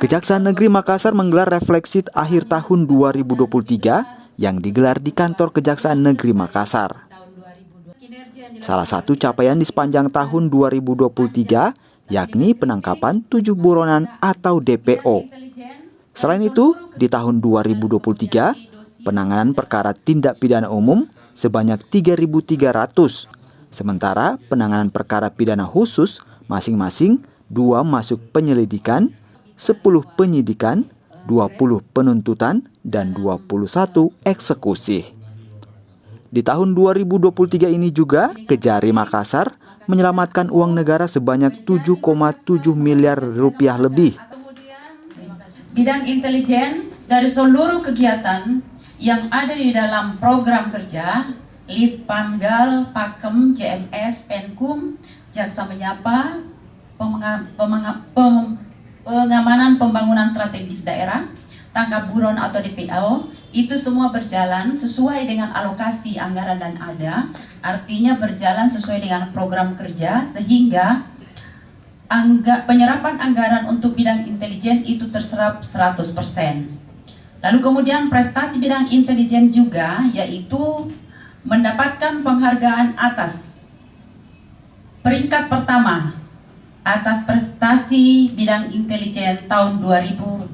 Kejaksaan Negeri Makassar menggelar refleksi akhir tahun 2023 yang digelar di kantor Kejaksaan Negeri Makassar. Salah satu capaian di sepanjang tahun 2023 yakni penangkapan 7 buronan atau DPO. Selain itu, di tahun 2023, penanganan perkara tindak pidana umum sebanyak 3.300, sementara penanganan perkara pidana khusus masing-masing 2 masuk penyelidikan, 10 penyidikan, 20 penuntutan, dan 21 eksekusi. Di tahun 2023 ini juga, Kejari Makassar menyelamatkan uang negara sebanyak 7,7 miliar rupiah lebih. Bidang intelijen dari seluruh kegiatan yang ada di dalam program kerja, Litpanggal, Pakem, JMS, Penkum, Jaksa Menyapa, pengamanan pembangunan strategis daerah, tangkap buron atau DPO, itu semua berjalan sesuai dengan alokasi anggaran dan ada, artinya berjalan sesuai dengan program kerja sehingga penyerapan anggaran untuk bidang intelijen itu terserap 100%. Lalu kemudian prestasi bidang intelijen juga yaitu mendapatkan penghargaan atas peringkat pertama atas prestasi bidang intelijen tahun 2023.